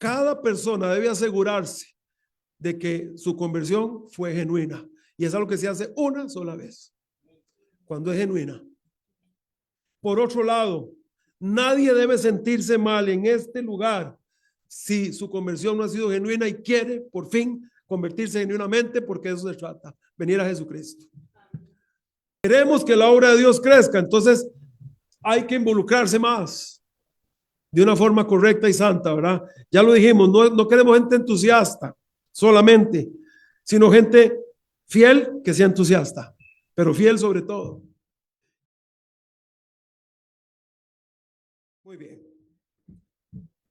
Cada persona debe asegurarse de que su conversión fue genuina. Y es algo que se hace una sola vez, cuando es genuina. Por otro lado, nadie debe sentirse mal en este lugar si su conversión no ha sido genuina y quiere por fin convertirse genuinamente, porque de eso se trata, venir a Jesucristo. Queremos que la obra de Dios crezca, entonces hay que involucrarse más de una forma correcta y santa, ¿verdad? Ya lo dijimos, no queremos gente entusiasta solamente, sino gente fiel que sea entusiasta, pero fiel sobre todo. Muy bien.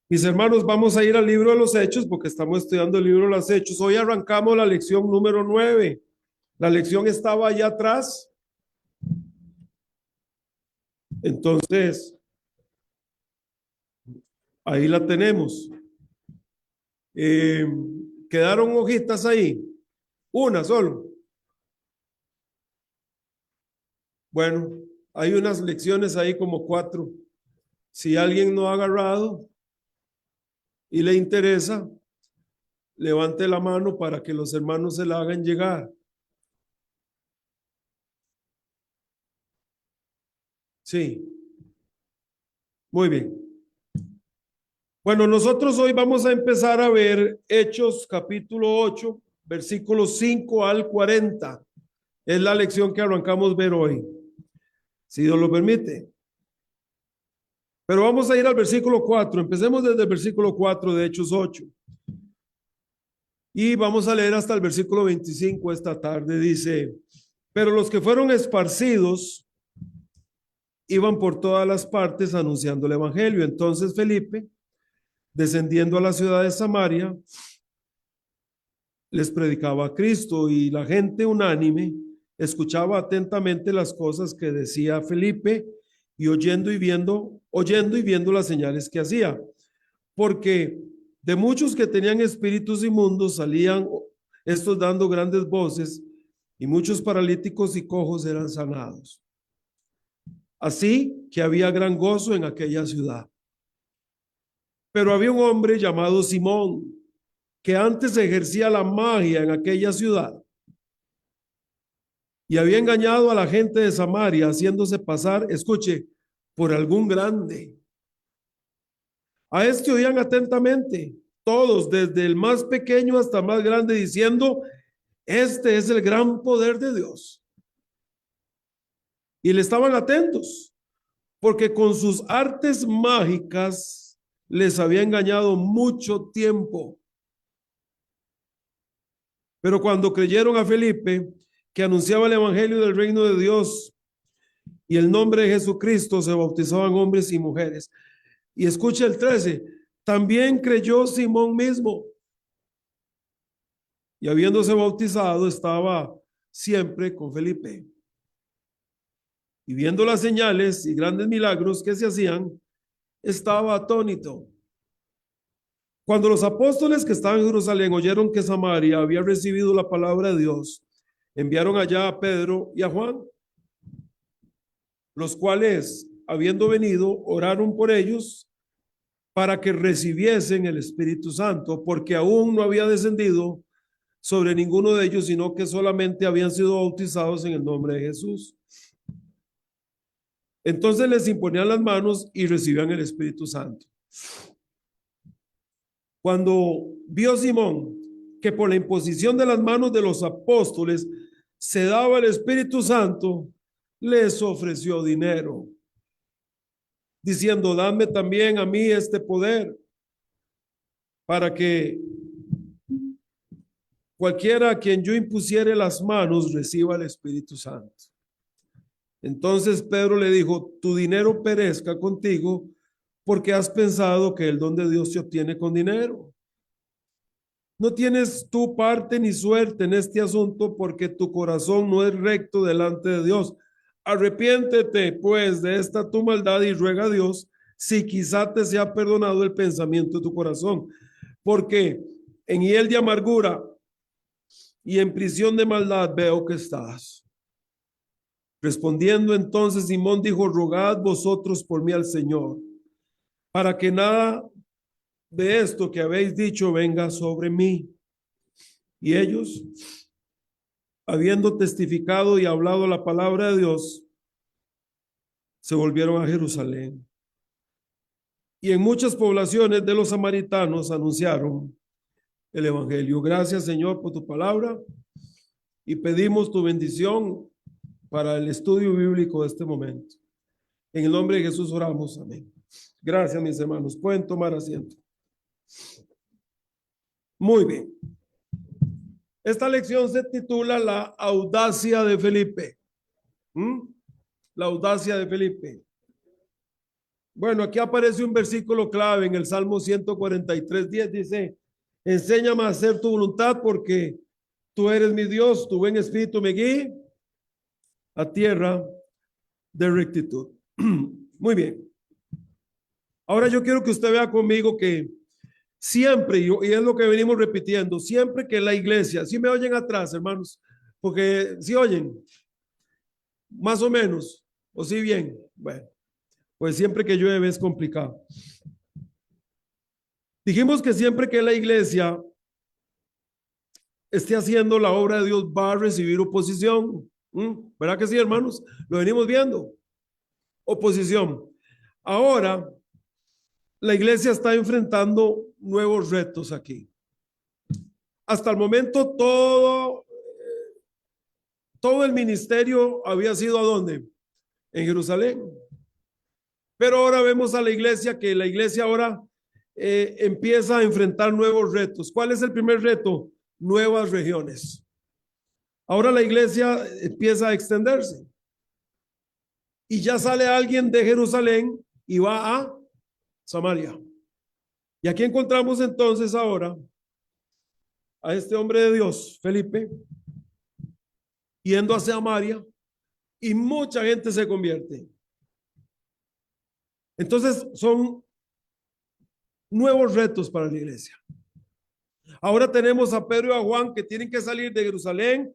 Mis hermanos, vamos a ir al libro de los Hechos porque estamos estudiando el libro de los Hechos. Hoy arrancamos la lección número 9. La lección estaba allá atrás. Entonces, ahí la tenemos. Quedaron hojitas ahí. Una solo. Bueno, hay unas lecciones ahí como 4. Si alguien no ha agarrado y le interesa, levante la mano para que los hermanos se la hagan llegar. Sí. Muy bien. Bueno, nosotros hoy vamos a empezar a ver Hechos capítulo 8, versículos 5 al 40. Es la lección que arrancamos a ver hoy, si Dios lo permite. Pero vamos a ir al versículo 4. Empecemos desde el versículo 4 de Hechos 8. Y vamos a leer hasta el versículo 25 esta tarde. Dice, pero los que fueron esparcidos iban por todas las partes anunciando el evangelio. Entonces Felipe, descendiendo a la ciudad de Samaria, les predicaba a Cristo, y la gente unánime escuchaba atentamente las cosas que decía Felipe, y oyendo y viendo las señales que hacía, porque de muchos que tenían espíritus inmundos salían estos dando grandes voces, y muchos paralíticos y cojos eran sanados. Así que había gran gozo en aquella ciudad. Pero había un hombre llamado Simón, que antes ejercía la magia en aquella ciudad, y había engañado a la gente de Samaria, haciéndose pasar, escuche, por algún grande. A este oían atentamente todos, desde el más pequeño hasta el más grande, diciendo, este es el gran poder de Dios. Y le estaban atentos, porque con sus artes mágicas les había engañado mucho tiempo. Pero cuando creyeron a Felipe, que anunciaba el evangelio del reino de Dios y el nombre de Jesucristo, se bautizaban hombres y mujeres. Y escucha el 13, también creyó Simón mismo, y habiéndose bautizado estaba siempre con Felipe. Y viendo las señales y grandes milagros que se hacían, estaba atónito. Cuando los apóstoles que estaban en Jerusalén oyeron que Samaria había recibido la palabra de Dios, enviaron allá a Pedro y a Juan, los cuales, habiendo venido, oraron por ellos para que recibiesen el Espíritu Santo, porque aún no había descendido sobre ninguno de ellos, sino que solamente habían sido bautizados en el nombre de Jesús. Entonces les imponían las manos y recibían el Espíritu Santo. Cuando vio Simón que por la imposición de las manos de los apóstoles se daba el Espíritu Santo, les ofreció dinero, diciendo, dadme también a mí este poder, para que cualquiera a quien yo impusiere las manos reciba el Espíritu Santo. Entonces Pedro le dijo, tu dinero perezca contigo, porque has pensado que el don de Dios se obtiene con dinero. No tienes tu parte ni suerte en este asunto, porque tu corazón no es recto delante de Dios. Arrepiéntete pues de esta tu maldad y ruega a Dios si quizá te sea perdonado el pensamiento de tu corazón, porque en hiel de amargura y en prisión de maldad veo que estás. Respondiendo entonces Simón dijo, rogad vosotros por mí al Señor, para que nada de esto que habéis dicho venga sobre mí. Y ellos, habiendo testificado y hablado la palabra de Dios, se volvieron a Jerusalén. Y en muchas poblaciones de los samaritanos anunciaron el evangelio. Gracias, Señor, por tu palabra, y pedimos tu bendición para el estudio bíblico de este momento. En el nombre de Jesús oramos. Amén. Gracias, mis hermanos. Pueden tomar asiento. Muy bien. Esta lección se titula La audacia de Felipe. La audacia de Felipe. Bueno, aquí aparece un versículo clave en el Salmo 143:10. Dice: enséñame a hacer tu voluntad, porque tú eres mi Dios, tu buen espíritu me guíe a tierra de rectitud. Muy bien. Ahora yo quiero que usted vea conmigo que siempre, y es lo que venimos repitiendo, siempre que la iglesia, si me oyen atrás, hermanos, porque si oyen, más o menos, o si bien, bueno, pues siempre que llueve es complicado. Dijimos que siempre que la iglesia esté haciendo la obra de Dios va a recibir oposición. ¿Verdad que sí, hermanos? Lo venimos viendo. Oposición. Ahora, la iglesia está enfrentando nuevos retos aquí. Hasta el momento todo el ministerio había sido ¿a dónde? En Jerusalén. Pero ahora vemos a la iglesia que la iglesia ahora empieza a enfrentar nuevos retos. ¿Cuál es el primer reto? Nuevas regiones. Ahora la iglesia empieza a extenderse. Y ya sale alguien de Jerusalén y va a Samaria. Y aquí encontramos entonces ahora a este hombre de Dios, Felipe, yendo a Samaria, y mucha gente se convierte. Entonces son nuevos retos para la iglesia. Ahora tenemos a Pedro y a Juan que tienen que salir de Jerusalén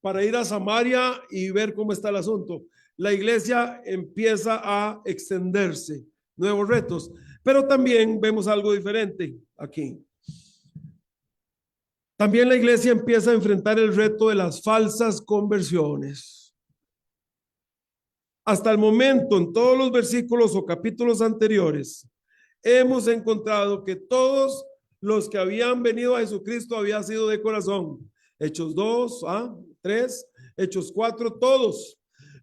para ir a Samaria y ver cómo está el asunto. La iglesia empieza a extenderse, nuevos retos, pero también vemos algo diferente aquí. También la iglesia empieza a enfrentar el reto de las falsas conversiones. Hasta el momento, en todos los versículos o capítulos anteriores, hemos encontrado que todos los que habían venido a Jesucristo habían sido de corazón. Hechos 2, 3, Hechos 4, todos.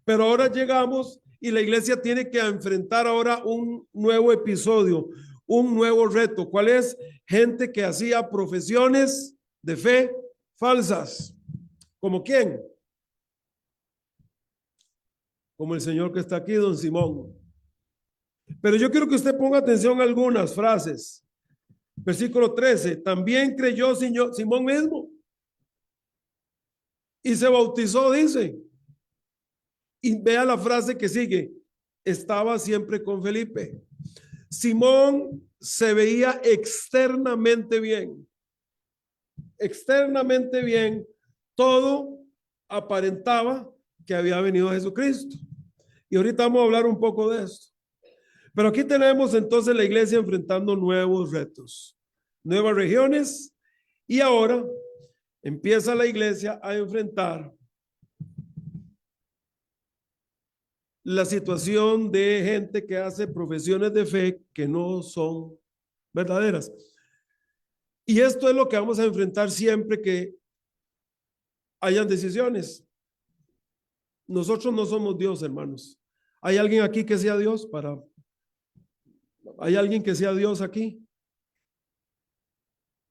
Pero ahora llegamos y la iglesia tiene que enfrentar ahora un nuevo episodio, un nuevo reto. ¿Cuál es? Gente que hacía profesiones de fe falsas. ¿Como quién? Como el señor que está aquí, don Simón. Pero yo quiero que usted ponga atención a algunas frases. Versículo 13, también creyó Simón mismo y se bautizó, dice. Y vea la frase que sigue, estaba siempre con Felipe. Simón se veía externamente bien. Externamente bien, todo aparentaba que había venido a Jesucristo. Y ahorita vamos a hablar un poco de esto. Pero aquí tenemos entonces la iglesia enfrentando nuevos retos, nuevas regiones, y ahora empieza la iglesia a enfrentar la situación de gente que hace profesiones de fe que no son verdaderas. Y esto es lo que vamos a enfrentar siempre que hayan decisiones. Nosotros no somos Dios, hermanos. ¿Hay alguien aquí que sea Dios? ¿Hay alguien que sea Dios aquí?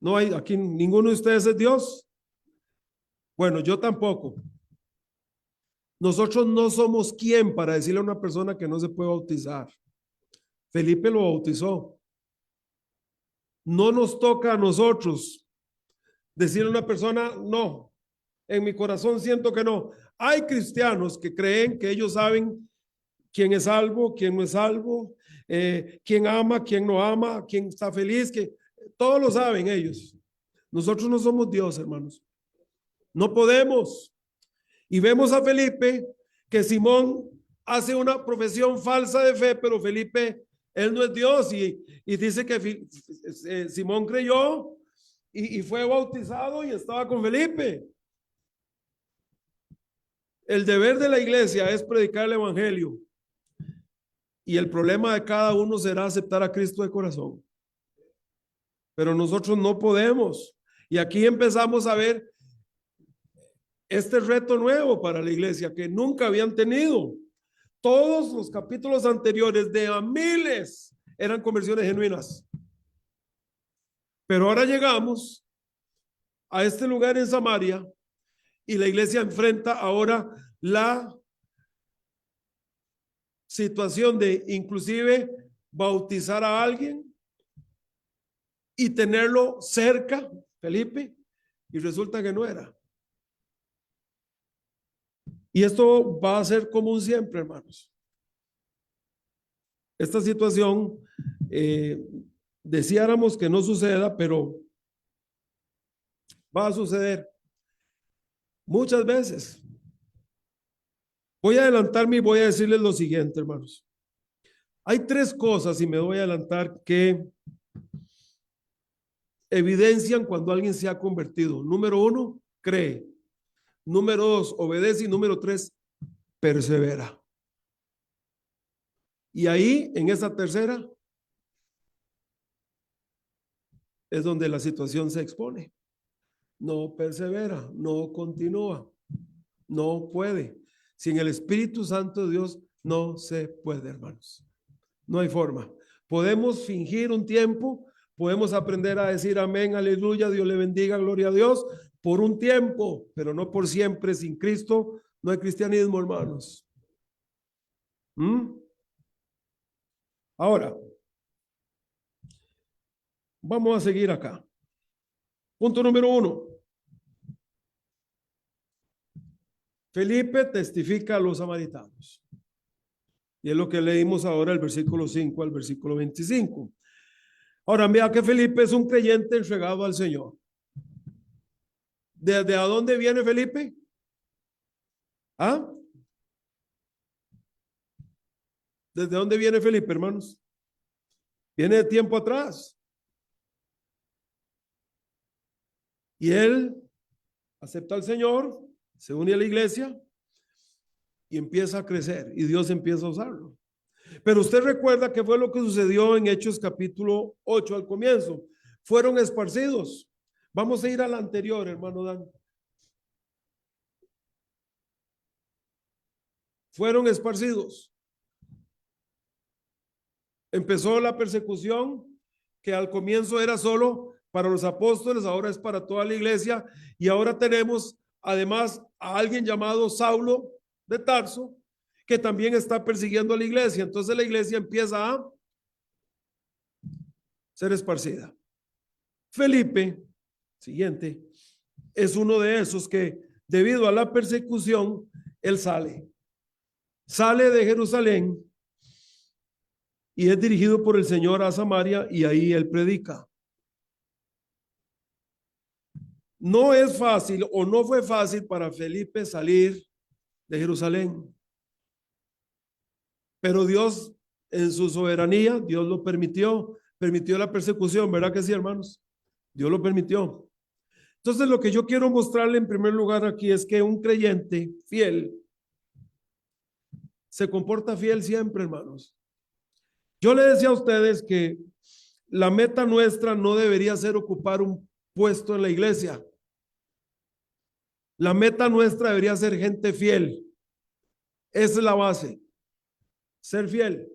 No hay aquí, ninguno de ustedes es Dios. Bueno, yo tampoco. Nosotros no somos quien para decirle a una persona que no se puede bautizar. Felipe lo bautizó. No nos toca a nosotros decirle a una persona, no, en mi corazón siento que no. Hay cristianos que creen que ellos saben quién es salvo, quién no es salvo, quién ama, quién no ama, quién está feliz, que todos lo saben ellos. Nosotros no somos Dios, hermanos. No podemos. Y vemos a Felipe que Simón hace una profesión falsa de fe, pero Felipe Él no es Dios y dice que Simón creyó y fue bautizado y estaba con Felipe. El deber de la iglesia es predicar el evangelio y el problema de cada uno será aceptar a Cristo de corazón. Pero nosotros no podemos. Y aquí empezamos a ver este reto nuevo para la iglesia que nunca habían tenido. Todos los capítulos anteriores de a miles eran conversiones genuinas. Pero ahora llegamos a este lugar en Samaria y la iglesia enfrenta ahora la situación de inclusive bautizar a alguien y tenerlo cerca, Felipe, y resulta que no era. Y esto va a ser común siempre, hermanos. Esta situación, deseáramos que no suceda, pero va a suceder muchas veces. Voy a adelantarme y voy a decirles lo siguiente, hermanos. Hay tres cosas, y me voy a adelantar, que evidencian cuando alguien se ha convertido. Número uno, cree. Número dos, obedece. Y número tres, persevera. Y ahí, en esa tercera, es donde la situación se expone. No persevera, no continúa, no puede. Sin el Espíritu Santo de Dios no se puede, hermanos. No hay forma. Podemos fingir un tiempo, podemos aprender a decir amén, aleluya, Dios le bendiga, gloria a Dios, por un tiempo, pero no por siempre. Sin Cristo no hay cristianismo, hermanos. Ahora, vamos a seguir acá. Punto número uno. Felipe testifica a los samaritanos. Y es lo que leímos ahora, el versículo 5 al versículo 25. Ahora, vea que Felipe es un creyente entregado al Señor. ¿Desde a dónde viene Felipe? ¿Ah? ¿Desde dónde viene Felipe, hermanos? Viene de tiempo atrás. Y él acepta al Señor, se une a la iglesia y empieza a crecer. Y Dios empieza a usarlo. Pero usted recuerda que fue lo que sucedió en Hechos capítulo 8 al comienzo. Fueron esparcidos. Vamos a ir a la anterior, hermano Dan. Fueron esparcidos. Empezó la persecución que al comienzo era solo para los apóstoles, ahora es para toda la iglesia y ahora tenemos además a alguien llamado Saulo de Tarso que también está persiguiendo a la iglesia. Entonces la iglesia empieza a ser esparcida. Felipe, siguiente, es uno de esos que debido a la persecución, él sale de Jerusalén y es dirigido por el Señor a Samaria y ahí él predica. No es fácil o no fue fácil para Felipe salir de Jerusalén, pero Dios en su soberanía, Dios lo permitió la persecución, ¿verdad que sí, hermanos? Dios lo permitió. Entonces lo que yo quiero mostrarle en primer lugar aquí es que un creyente fiel se comporta fiel siempre, hermanos. Yo le decía a ustedes que la meta nuestra no debería ser ocupar un puesto en la iglesia. La meta nuestra debería ser gente fiel. Esa es la base. Ser fiel.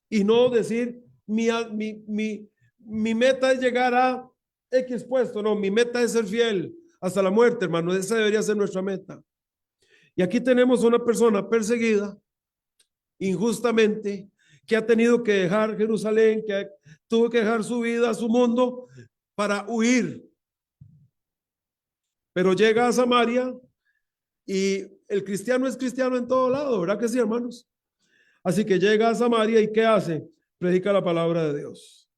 Y no decir, mi meta es llegar a X puesto. No, mi meta es ser fiel hasta la muerte, hermano. Esa debería ser nuestra meta. Y aquí tenemos una persona perseguida injustamente, que ha tenido que dejar Jerusalén, que tuvo que dejar su vida, su mundo, para huir. Pero llega a Samaria y el cristiano es cristiano en todo lado, ¿verdad que sí, hermanos? Así que llega a Samaria y ¿qué hace? Predica la palabra de Dios.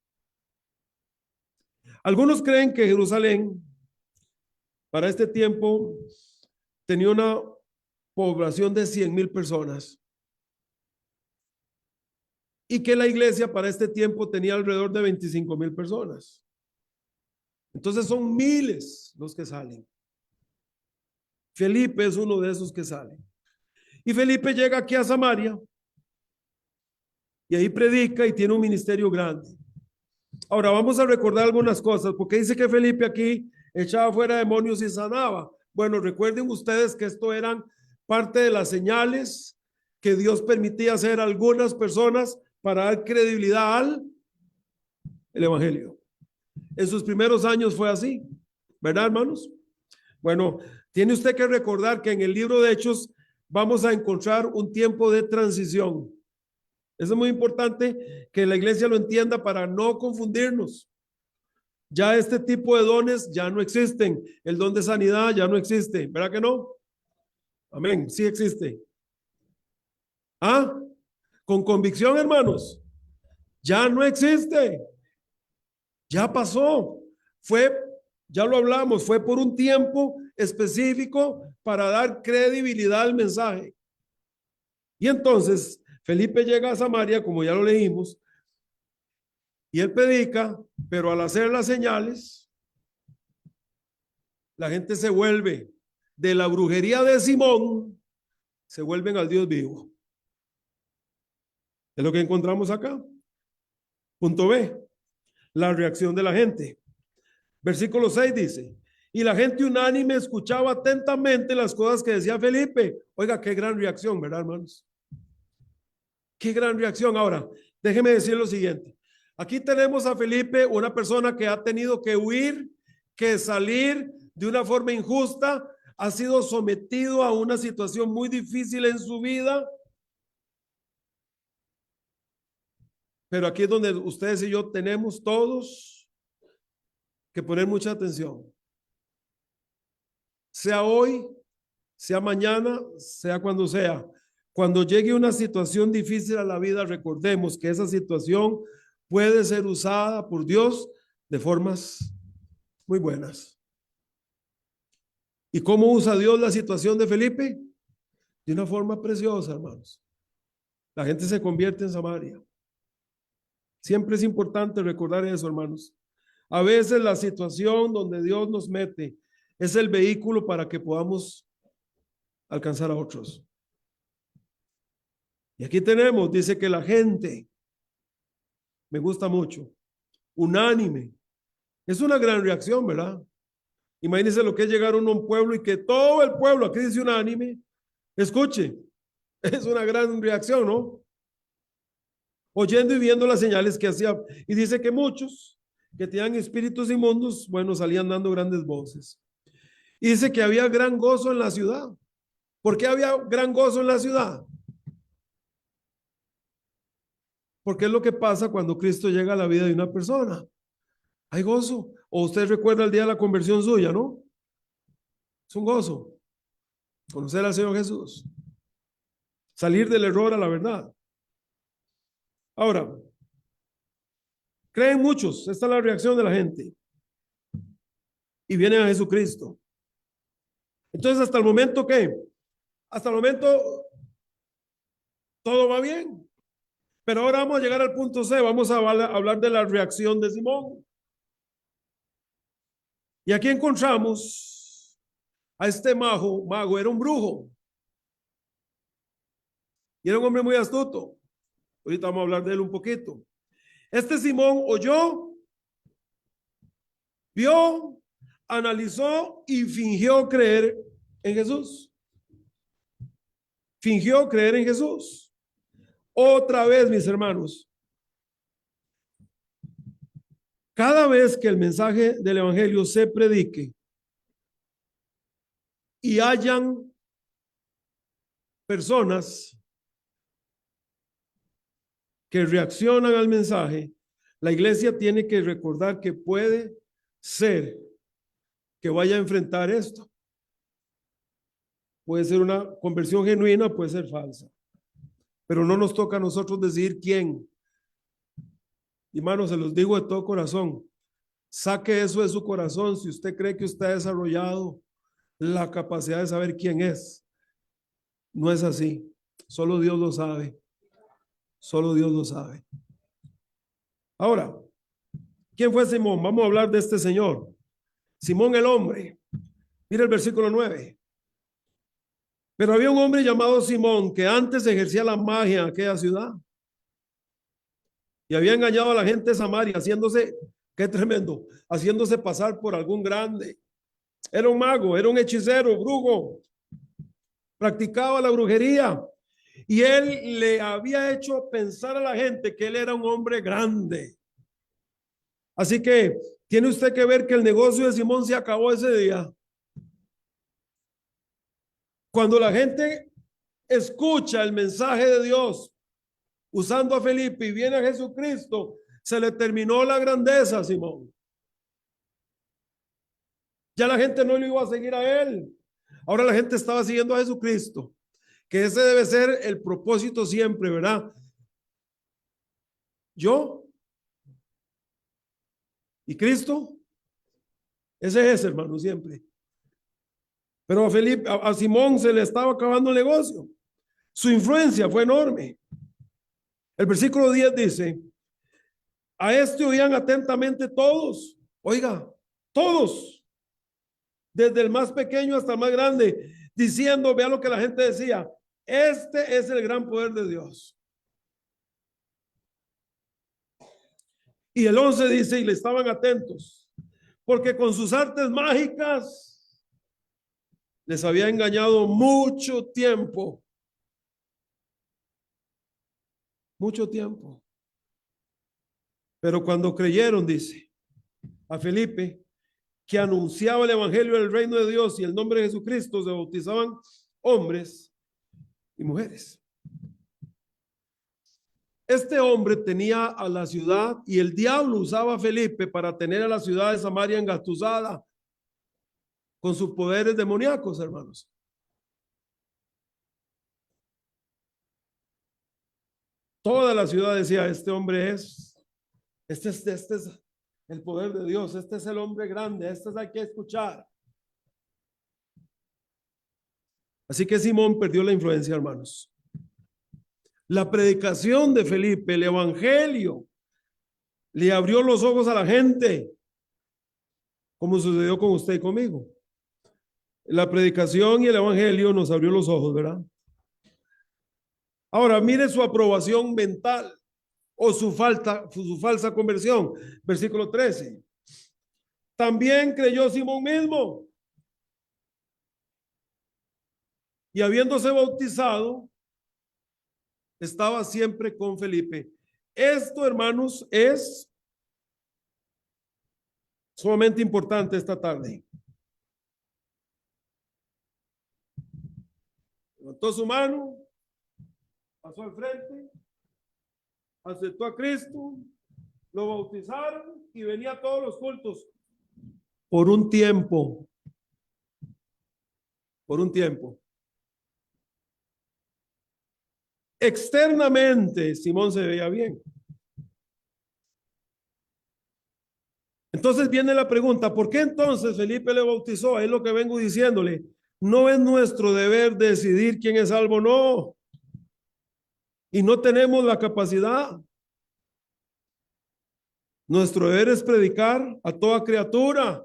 Algunos creen que Jerusalén, para este tiempo, tenía una población de 100,000 personas. y que la iglesia para este tiempo tenía alrededor de 25,000 personas. Entonces son miles los que salen. Felipe es uno de esos que salen. Y Felipe llega aquí a Samaria y ahí predica y tiene un ministerio grande. Ahora vamos a recordar algunas cosas, porque dice que Felipe aquí echaba fuera demonios y sanaba. Bueno, recuerden ustedes que esto eran parte de las señales que Dios permitía hacer a algunas personas para dar credibilidad al evangelio. En sus primeros años fue así, ¿verdad, hermanos? Bueno, tiene usted que recordar que en el libro de Hechos vamos a encontrar un tiempo de transición. Eso es muy importante que la iglesia lo entienda para no confundirnos. Ya este tipo de dones ya no existen. El don de sanidad ya no existe, ¿verdad que no? Amén, sí existe. ¿Ah? Con convicción, hermanos. Ya no existe. Ya pasó. Ya lo hablamos, fue por un tiempo específico para dar credibilidad al mensaje. Y entonces Felipe llega a Samaria, como ya lo leímos, y él predica, pero al hacer las señales, la gente se vuelve de la brujería de Simón, se vuelven al Dios vivo. Es lo que encontramos acá. Punto B, la reacción de la gente. Versículo 6 dice, y la gente unánime escuchaba atentamente las cosas que decía Felipe. Oiga, qué gran reacción, ¿verdad, hermanos? Qué gran reacción. Ahora, déjeme decir lo siguiente. Aquí tenemos a Felipe, una persona que ha tenido que huir, que salir de una forma injusta, ha sido sometido a una situación muy difícil en su vida. Pero aquí es donde ustedes y yo tenemos todos que poner mucha atención. Sea hoy, sea mañana, sea cuando sea. Cuando llegue una situación difícil a la vida, recordemos que esa situación puede ser usada por Dios de formas muy buenas. ¿Y cómo usa Dios la situación de Felipe? De una forma preciosa, hermanos. La gente se convierte en Samaria. Siempre es importante recordar eso, hermanos. A veces la situación donde Dios nos mete es el vehículo para que podamos alcanzar a otros. Y aquí tenemos, dice que la gente, me gusta mucho, unánime. Es una gran reacción, ¿verdad? Imagínense lo que es llegar uno a un pueblo y que todo el pueblo, aquí dice unánime, escuche, es una gran reacción, ¿no? Oyendo y viendo las señales que hacía. Y dice que muchos que tenían espíritus inmundos, bueno, salían dando grandes voces. Y dice que había gran gozo en la ciudad. ¿Por qué había gran gozo en la ciudad? Porque es lo que pasa cuando Cristo llega a la vida de una persona. Hay gozo. O usted recuerda el día de la conversión suya, ¿no? Es un gozo. Conocer al Señor Jesús. Salir del error a la verdad. Ahora, creen muchos. Esta es la reacción de la gente. Y vienen a Jesucristo. Entonces, hasta el momento, ¿qué? Hasta el momento, todo va bien. Pero ahora vamos a llegar al punto C. Vamos a hablar de la reacción de Simón. Y aquí encontramos a este mago era un brujo. Y era un hombre muy astuto. Ahorita vamos a hablar de él un poquito. Este Simón oyó, vio, analizó y fingió creer en Jesús. Fingió creer en Jesús. Otra vez, mis hermanos, cada vez que el mensaje del evangelio se predique y hayan personas que reaccionan al mensaje, la iglesia tiene que recordar que puede ser que vaya a enfrentar esto. Puede ser una conversión genuina, puede ser falsa. Pero no nos toca a nosotros decidir quién. Hermanos, se los digo de todo corazón. Saque eso de su corazón si usted cree que usted ha desarrollado la capacidad de saber quién es. No es así. Solo Dios lo sabe. Solo Dios lo sabe. Ahora, ¿quién fue Simón? Vamos a hablar de este señor. Simón el hombre. Mira el versículo 9. Pero había un hombre llamado Simón que antes ejercía la magia en aquella ciudad y había engañado a la gente de Samaria, haciéndose, qué tremendo, haciéndose pasar por algún grande. Era un mago, era un hechicero, brujo, practicaba la brujería y él le había hecho pensar a la gente que él era un hombre grande. Así que tiene usted que ver que el negocio de Simón se acabó ese día. Cuando la gente escucha el mensaje de Dios usando a Felipe y viene a Jesucristo, se le terminó la grandeza a Simón. Ya la gente no lo iba a seguir a él. Ahora la gente estaba siguiendo a Jesucristo, que ese debe ser el propósito siempre, ¿verdad? Yo y Cristo, ese es, hermano, siempre. Pero a Felipe, a Simón se le estaba acabando el negocio. Su influencia fue enorme. El versículo 10 dice, a este oían atentamente todos. Oiga, todos, desde el más pequeño hasta el más grande, diciendo, vea lo que la gente decía, este es el gran poder de Dios. Y el 11 dice, y le estaban atentos, porque con sus artes mágicas les había engañado mucho tiempo. Mucho tiempo. Pero cuando creyeron, dice, a Felipe, que anunciaba el evangelio del reino de Dios y el nombre de Jesucristo, se bautizaban hombres y mujeres. Este hombre tenía a la ciudad y el diablo usaba a Felipe para tener a la ciudad de Samaria engatusada con sus poderes demoníacos, hermanos. Toda la ciudad decía, este hombre este es el poder de Dios, este es el hombre grande, este es hay que escuchar. Así que Simón perdió la influencia, hermanos. La predicación de Felipe, el evangelio, le abrió los ojos a la gente, como sucedió con usted y conmigo. La predicación y el evangelio nos abrió los ojos, ¿verdad? Ahora, mire su aprobación mental o su falsa conversión. Versículo 13. También creyó Simón mismo. Y habiéndose bautizado, estaba siempre con Felipe. Esto, hermanos, es sumamente importante esta tarde. Levantó su mano, pasó al frente, aceptó a Cristo, lo bautizaron y venía a todos los cultos por un tiempo. Por un tiempo. Externamente, Simón se veía bien. Entonces viene la pregunta, ¿por qué entonces Felipe le bautizó? Es lo que vengo diciéndole. No es nuestro deber decidir quién es salvo o no. Y no tenemos la capacidad. Nuestro deber es predicar a toda criatura.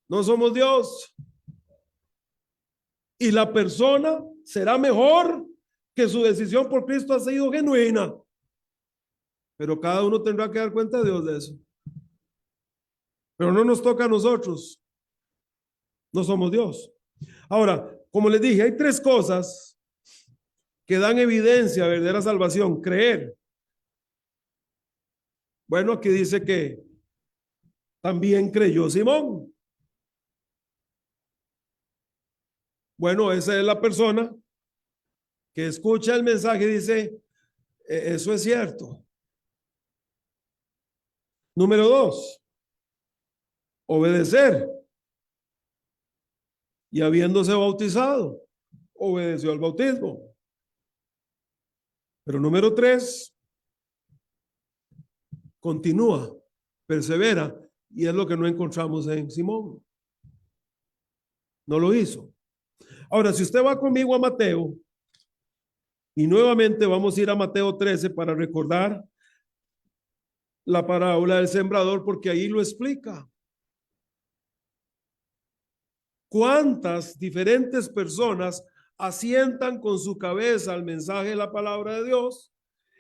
No somos Dios. Y la persona será mejor que su decisión por Cristo ha sido genuina. Pero cada uno tendrá que dar cuenta a Dios de eso. Pero no nos toca a nosotros. No somos Dios. Ahora, como les dije, hay tres cosas que dan evidencia de verdadera salvación. Creer. Bueno, aquí dice que también creyó Simón. Bueno, esa es la persona que escucha el mensaje y dice, eso es cierto. Número 2, obedecer. Y habiéndose bautizado, obedeció al bautismo. Pero número 3, continúa, persevera, y es lo que no encontramos en Simón. No lo hizo. Ahora, si usted va conmigo a Mateo, Y nuevamente vamos a ir a Mateo 13 para recordar la parábola del sembrador, porque ahí lo explica. ¿Cuántas diferentes personas asientan con su cabeza al mensaje de la palabra de Dios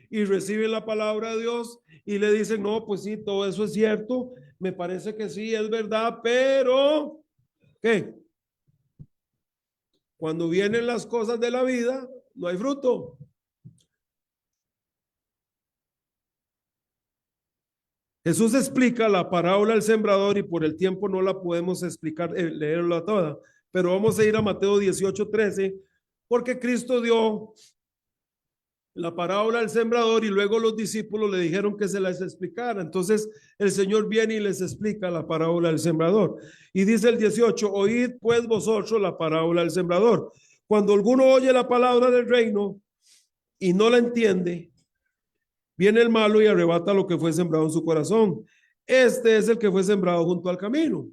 y reciben la palabra de Dios y le dicen, no, pues sí, todo eso es cierto, me parece que sí, es verdad, pero ¿qué? Cuando vienen las cosas de la vida, no hay fruto. Jesús explica la parábola del sembrador y por el tiempo no la podemos explicar, leerla toda, pero vamos a ir a Mateo 18:13, porque Cristo dio la parábola del sembrador y luego los discípulos le dijeron que se las explicara. Entonces el Señor viene y les explica la parábola del sembrador. Y dice el 18, oíd pues vosotros la parábola del sembrador. Cuando alguno oye la palabra del reino y no la entiende, viene el malo y arrebata lo que fue sembrado en su corazón. Este es el que fue sembrado junto al camino.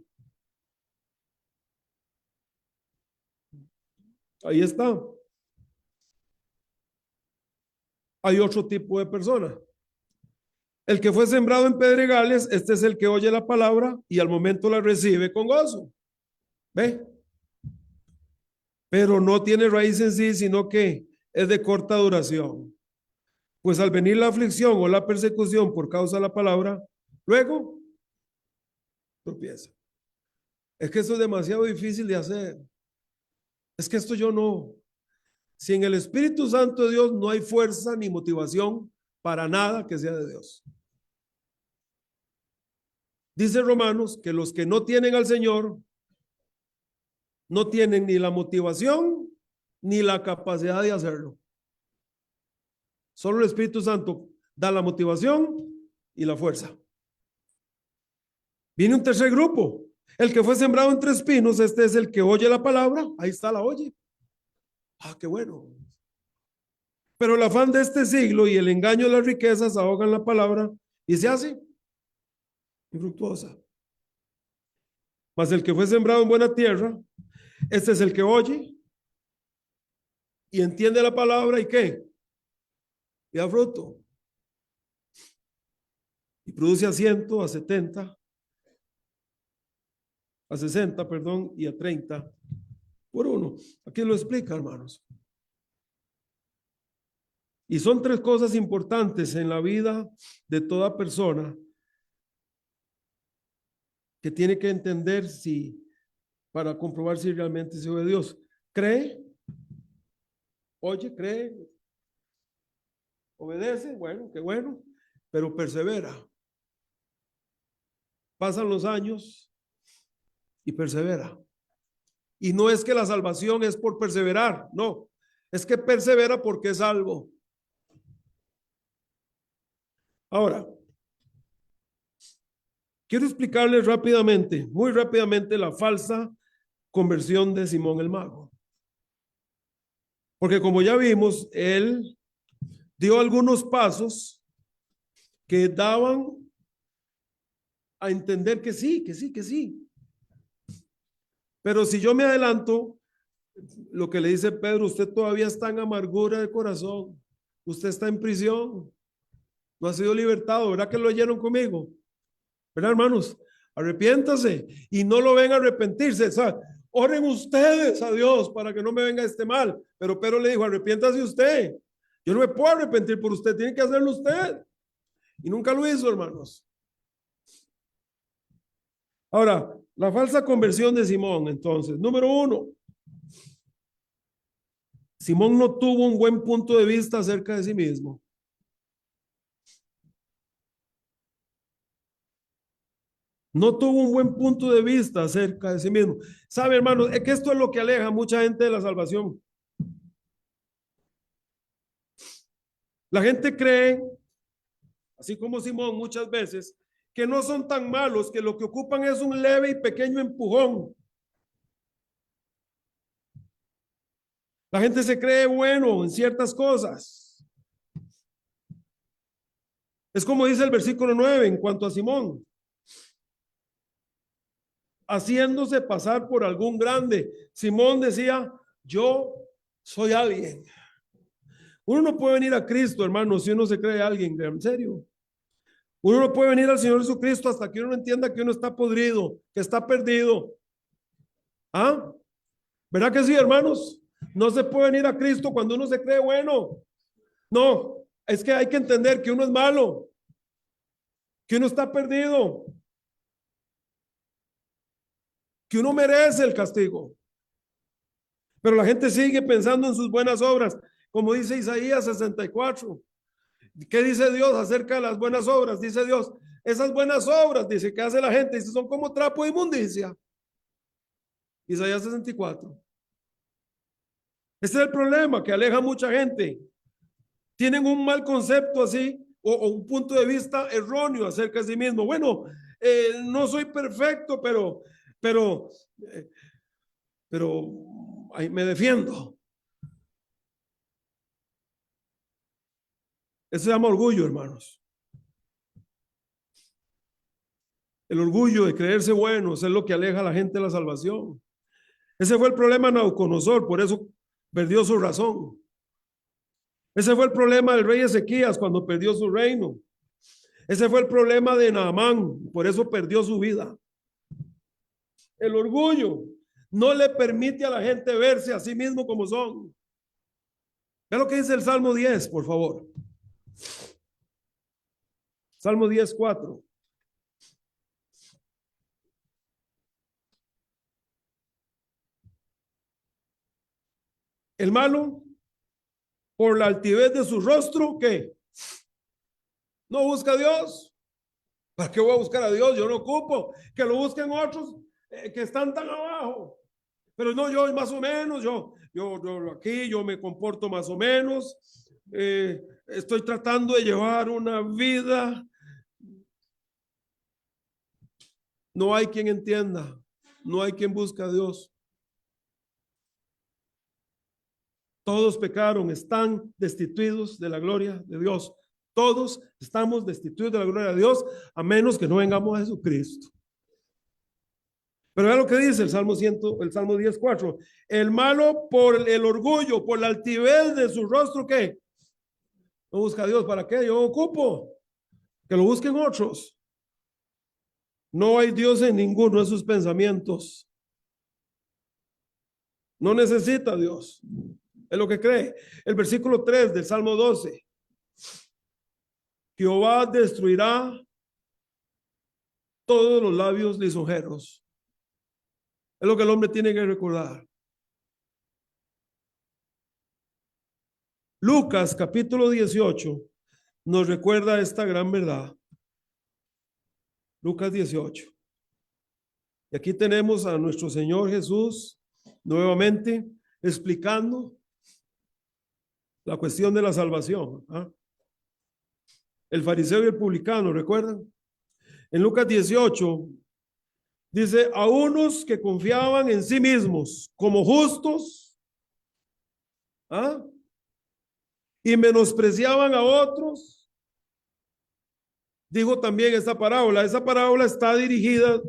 Ahí está. Hay otro tipo de persona. El que fue sembrado en pedregales, este es el que oye la palabra y al momento la recibe con gozo. ¿Ve? Pero no tiene raíz en sí, sino que es de corta duración. Pues al venir la aflicción o la persecución por causa de la palabra, luego tropieza. Es que esto es demasiado difícil de hacer. Es que esto yo no. Sin el Espíritu Santo de Dios no hay fuerza ni motivación para nada que sea de Dios. Dice Romanos que los que no tienen al Señor no tienen ni la motivación ni la capacidad de hacerlo. Solo el Espíritu Santo da la motivación y la fuerza. Viene un tercer grupo. El que fue sembrado entre espinos, este es el que oye la palabra. Ahí está, la oye. Ah, qué bueno. Pero el afán de este siglo y el engaño de las riquezas ahogan la palabra y se hace infructuosa. Mas el que fue sembrado en buena tierra, este es el que oye y entiende la palabra y ¿qué? Y da fruto. Y produce a 100, a 70, a 60, perdón, y a 30 por uno. Aquí lo explica, hermanos. Y son tres cosas importantes en la vida de toda persona que tiene que entender si, para comprobar si realmente se oye Dios. Cree, oye, cree, obedece, bueno, qué bueno, pero persevera. Pasan los años y persevera. Y no es que la salvación es por perseverar, no, es que persevera porque es salvo. Ahora, quiero explicarles rápidamente, muy rápidamente, la falsa conversión de Simón el Mago. Porque como ya vimos, él dio algunos pasos que daban a entender que sí, que sí, que sí. Pero si yo me adelanto, lo que le dice Pedro, usted todavía está en amargura de corazón, usted está en prisión, no ha sido libertado, ¿verdad que lo oyeron conmigo? ¿Verdad, hermanos? Arrepiéntase y no lo ven a arrepentirse. O sea, oren ustedes a Dios para que no me venga este mal. Pero Pedro le dijo, arrepiéntase usted. Yo no me puedo arrepentir por usted, tiene que hacerlo usted. Y nunca lo hizo, hermanos. Ahora, la falsa conversión de Simón, entonces, número uno, Simón no tuvo un buen punto de vista acerca de sí mismo. No tuvo un buen punto de vista acerca de sí mismo. ¿Sabe, hermanos? Es que esto es lo que aleja a mucha gente de la salvación. La gente cree, así como Simón muchas veces, que no son tan malos, que lo que ocupan es un leve y pequeño empujón. La gente se cree bueno en ciertas cosas. Es como dice el versículo 9 en cuanto a Simón. Haciéndose pasar por algún grande. Simón decía, yo soy alguien. Uno no puede venir a Cristo, hermano, si uno se cree alguien, en serio. Uno no puede venir al Señor Jesucristo hasta que uno entienda que uno está podrido, que está perdido. ¿Ah? ¿Verdad que sí, hermanos? No se puede venir a Cristo cuando uno se cree bueno. No, es que hay que entender que uno es malo, que uno está perdido, que uno merece el castigo. Pero la gente sigue pensando en sus buenas obras, como dice Isaías 64. ¿Qué dice Dios acerca de las buenas obras? Dice Dios, esas buenas obras, dice, que hace la gente, dice, son como trapo de inmundicia. Isaías 64. Este es el problema que aleja a mucha gente. Tienen un mal concepto así o un punto de vista erróneo acerca de sí mismo. Bueno, no soy perfecto, pero, eh, pero ay, me defiendo. Eso se llama orgullo, hermanos. El orgullo de creerse bueno es lo que aleja a la gente de la salvación. Ese fue el problema de Nabucodonosor, por eso perdió su razón. Ese fue el problema del rey Ezequías cuando perdió su reino. Ese fue el problema de Naamán, por eso perdió su vida. El orgullo no le permite a la gente verse a sí mismo como son. Ve lo que dice el Salmo 10, por favor. Salmo 10, 4. El malo, por la altivez de su rostro, ¿qué? No busca a Dios. ¿Para qué voy a buscar a Dios? Yo no ocupo. Que lo busquen otros que están tan abajo. Pero no, yo más o menos, yo aquí, yo me comporto más o menos. Estoy tratando de llevar una vida. No hay quien entienda. No hay quien busque a Dios. Todos pecaron, están destituidos de la gloria de Dios. Todos estamos destituidos de la gloria de Dios, a menos que no vengamos a Jesucristo. Pero vea lo que dice el Salmo 10:4. El malo por el orgullo, por la altivez de su rostro, ¿qué? No busca a Dios. ¿Para qué? Yo ocupo. Que lo busquen otros. No hay Dios en ninguno de sus pensamientos. No necesita a Dios. Es lo que cree. El versículo 3 del Salmo 12. Jehová destruirá todos los labios lisonjeros. Es lo que el hombre tiene que recordar. Lucas capítulo 18 nos recuerda esta gran verdad. Lucas 18. Y aquí tenemos a nuestro Señor Jesús nuevamente explicando la cuestión de la salvación. ¿Ah? El fariseo y el publicano, ¿recuerdan? En Lucas 18 dice, a unos que confiaban en sí mismos como justos, ¿ah? Y menospreciaban a otros, dijo también esta parábola. Esa parábola está dirigida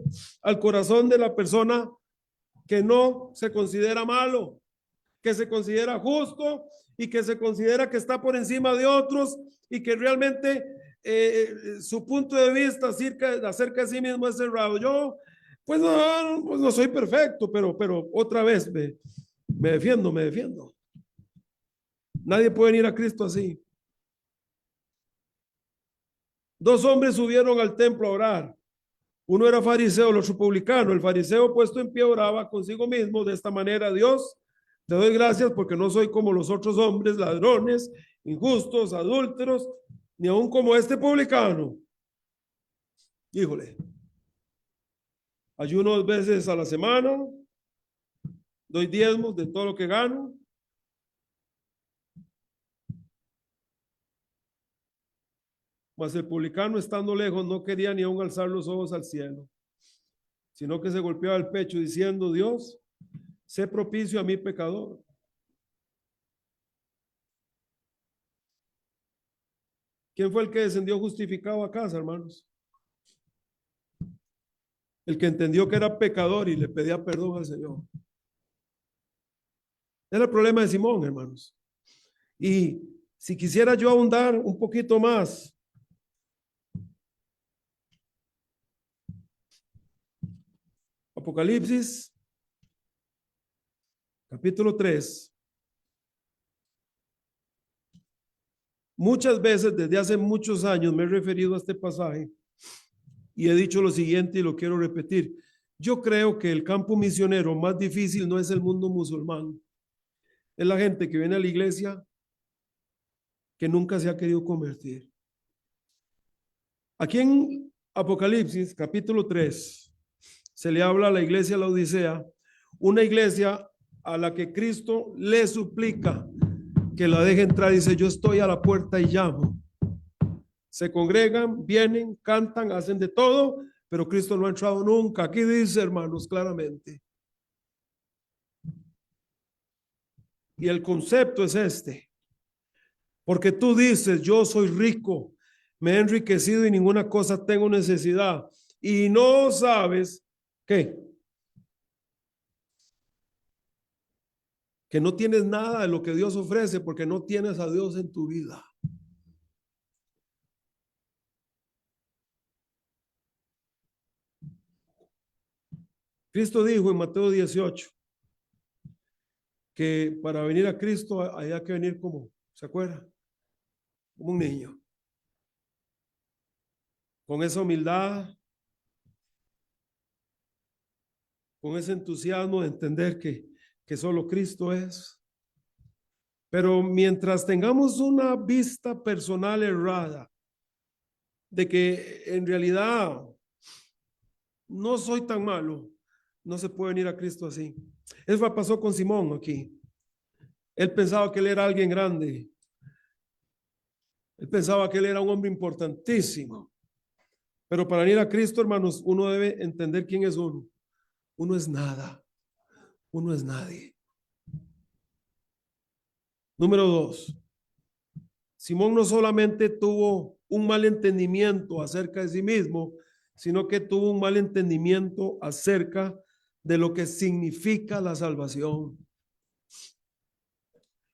al corazón de la persona que no se considera malo, que se considera justo y que se considera que está por encima de otros y que realmente su punto de vista acerca de sí mismo es cerrado. Yo, pues no soy perfecto, pero otra vez me defiendo. Nadie puede venir a Cristo así. Dos hombres subieron al templo a orar. Uno era fariseo, el otro publicano. El fariseo puesto en pie oraba consigo mismo de esta manera: Dios, te doy gracias porque no soy como los otros hombres, ladrones, injustos, adúlteros, ni aun como este publicano. Híjole, ayuno 2 veces a la semana, doy diezmos de todo lo que gano. Mas el publicano, estando lejos, no quería ni aun alzar los ojos al cielo, sino que se golpeaba el pecho diciendo: Dios, sé propicio a mi pecador. ¿Quién fue el que descendió justificado a casa, hermanos? El que entendió que era pecador y le pedía perdón al Señor. Era el problema de Simón, hermanos. Y Si quisiera yo ahondar un poquito más, Apocalipsis, capítulo 3. Muchas veces desde hace muchos años me he referido a este pasaje y he dicho lo siguiente y lo quiero repetir. Yo creo que el campo misionero más difícil no es el mundo musulmán, es la gente que viene a la iglesia que nunca se ha querido convertir. Aquí en Apocalipsis, capítulo 3, se le habla a la iglesia de la Odisea, una iglesia a la que Cristo le suplica que la deje entrar. Dice, yo estoy a la puerta y llamo. Se congregan, vienen, cantan, hacen de todo, pero Cristo no ha entrado nunca. Aquí dice, hermanos, claramente. Y el concepto es este. Porque tú dices, yo soy rico, me he enriquecido y ninguna cosa tengo necesidad. Y no sabes ¿qué? Que no tienes nada de lo que Dios ofrece porque no tienes a Dios en tu vida. Cristo dijo en Mateo 18 que para venir a Cristo había que venir como, ¿se acuerda? Como un niño. Con esa humildad, con ese entusiasmo de entender que solo Cristo es. Pero mientras tengamos una vista personal errada de que en realidad no soy tan malo, no se puede venir a Cristo así. Eso pasó con Simón aquí. Él pensaba que él era alguien grande. Él pensaba que él era un hombre importantísimo. Pero para venir a Cristo, hermanos, uno debe entender quién es uno. Uno es nada. Uno es nadie. Número 2. Simón no solamente tuvo un mal entendimiento acerca de sí mismo, sino que tuvo un mal entendimiento acerca de lo que significa la salvación.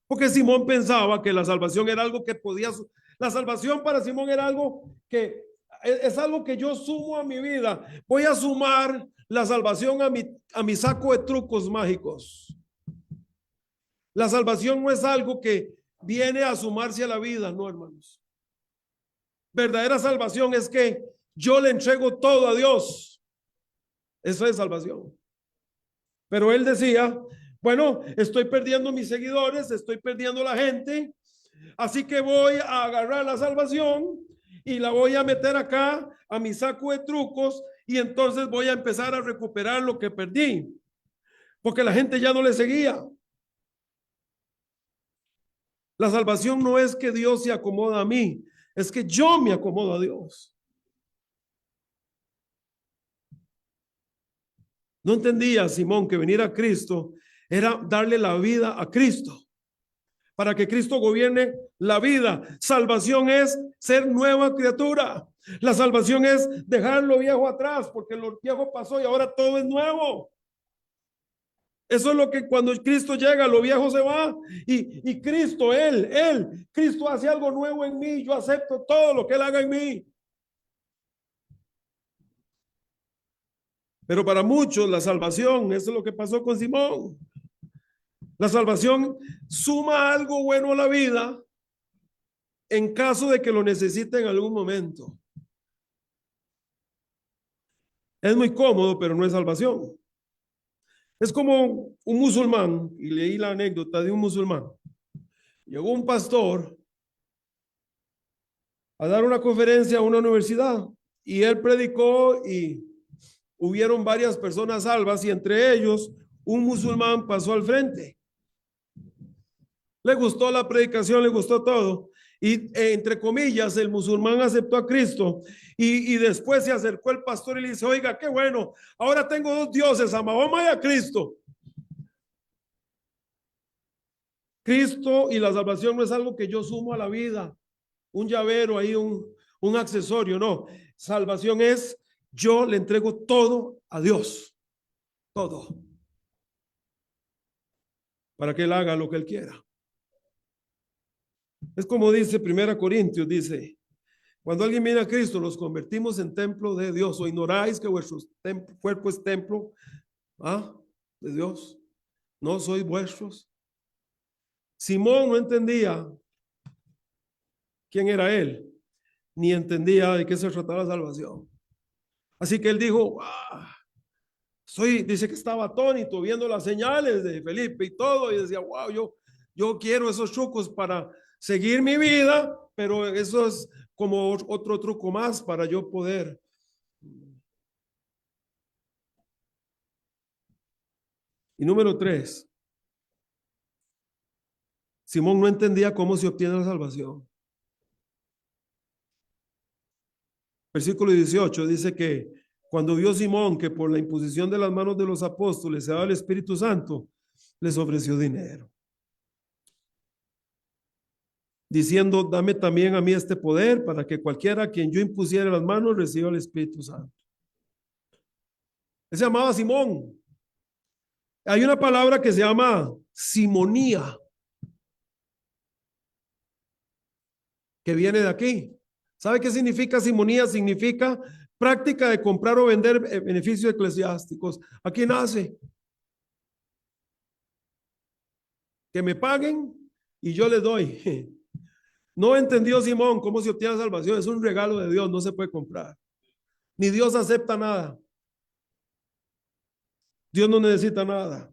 Porque Simón pensaba que la salvación era algo que podía, la salvación para Simón era algo que es algo que yo sumo a mi vida. Voy a sumar la salvación a mi saco de trucos mágicos. La salvación no es algo que viene a sumarse a la vida, no, hermanos. Verdadera salvación es que yo le entrego todo a Dios. Eso es salvación. Pero él decía, bueno, estoy perdiendo mis seguidores, estoy perdiendo la gente, así que voy a agarrar la salvación y la voy a meter acá a mi saco de trucos y entonces voy a empezar a recuperar lo que perdí, porque la gente ya no le seguía. La salvación no es que Dios se acomoda a mí, es que yo me acomodo a Dios. No entendía Simón que venir a Cristo era darle la vida a Cristo, para que Cristo gobierne la vida. Salvación es ser nueva criatura. La salvación es dejar lo viejo atrás, porque lo viejo pasó y ahora todo es nuevo. Eso es lo que cuando Cristo llega, lo viejo se va y Cristo, Cristo hace algo nuevo en mí. Yo acepto todo lo que Él haga en mí. Pero para muchos la salvación, eso es lo que pasó con Simón. La salvación suma algo bueno a la vida en caso de que lo necesite en algún momento. Es muy cómodo, pero no es salvación. Es como un musulmán, y leí la anécdota de un musulmán. Llegó un pastor a dar una conferencia a una universidad y él predicó y hubieron varias personas salvas y entre ellos un musulmán pasó al frente. Le gustó la predicación, le gustó todo. Y entre comillas, el musulmán aceptó a Cristo y después se acercó el pastor y le dice, oiga, qué bueno, ahora tengo dos dioses, a Mahoma y a Cristo. Cristo y la salvación no es algo que yo sumo a la vida, un llavero ahí, un accesorio, no. Salvación es yo le entrego todo a Dios, todo, para que Él haga lo que Él quiera. Es como dice 1 Corintios, dice, cuando alguien viene a Cristo, los convertimos en templo de Dios. ¿O ignoráis que vuestro cuerpo es templo de Dios? ¿No sois vuestros? Simón no entendía quién era él, ni entendía de qué se trataba la salvación. Así que él dijo, dice que estaba atónito viendo las señales de Felipe y todo, y decía, wow, yo quiero esos trucos para seguir mi vida, pero eso es como otro truco más para yo poder. Y número 3, Simón no entendía cómo se obtiene la salvación. Versículo 18 dice que cuando vio Simón que por la imposición de las manos de los apóstoles se daba el Espíritu Santo, les ofreció dinero, diciendo, dame también a mí este poder para que cualquiera a quien yo impusiera las manos reciba el Espíritu Santo. Él se llamaba Simón. Hay una palabra que se llama simonía, que viene de aquí. ¿Sabe qué significa simonía? Significa práctica de comprar o vender beneficios eclesiásticos. Aquí nace. Que me paguen y yo les doy. No entendió Simón cómo se obtiene la salvación. Es un regalo de Dios, no se puede comprar. Ni Dios acepta nada. Dios no necesita nada.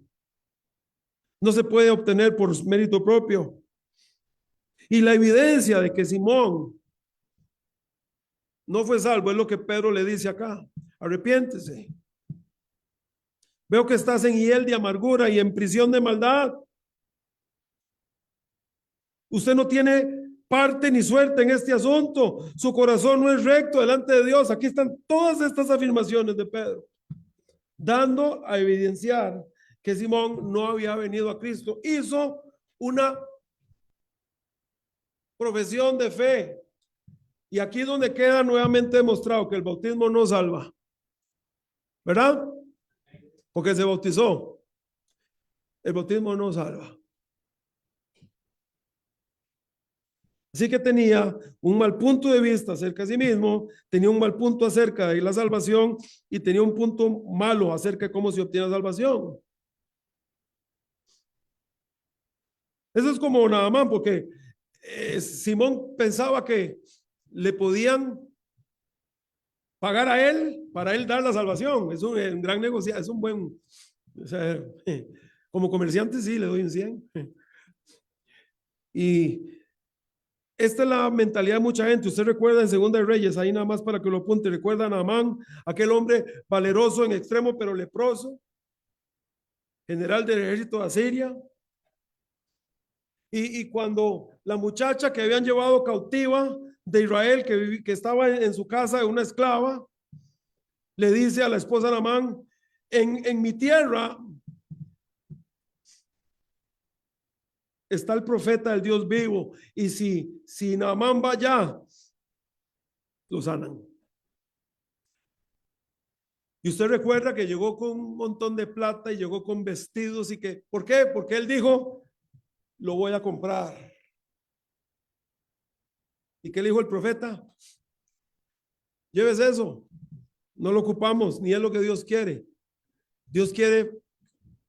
No se puede obtener por mérito propio. Y la evidencia de que Simón no fue salvo es lo que Pedro le dice acá. Arrepiéntese. Veo que estás en hiel de amargura y en prisión de maldad. Usted no tiene parte ni suerte en este asunto. Su corazón no es recto delante de Dios. Aquí están todas estas afirmaciones de Pedro, dando a evidenciar que Simón no había venido a Cristo. Hizo una profesión de fe. Y aquí es donde queda nuevamente demostrado que el bautismo no salva. ¿Verdad? Porque se bautizó. El bautismo no salva. Así que tenía un mal punto de vista acerca de sí mismo, tenía un mal punto acerca de la salvación y tenía un punto malo acerca de cómo se obtiene la salvación. Eso es como nada más, porque Simón pensaba que le podían pagar a él para él dar la salvación. Es un gran negocio, es un buen, o sea, como comerciante sí, le doy un 100. Y esta es la mentalidad de mucha gente. Usted recuerda en Segunda de Reyes, ahí nada más para que lo apunte, recuerda a Naamán, aquel hombre valeroso en extremo pero leproso, general del ejército de Asiria. Y cuando la muchacha que habían llevado cautiva de Israel, que estaba en su casa, una esclava, le dice a la esposa de Naamán, en mi tierra está el profeta del Dios vivo, y si Naamán va allá, lo sanan. Y usted recuerda que llegó con un montón de plata y llegó con vestidos y que, ¿por qué? Porque él dijo, lo voy a comprar. ¿Y qué le dijo el profeta? Llévese eso, no lo ocupamos, ni es lo que Dios quiere. Dios quiere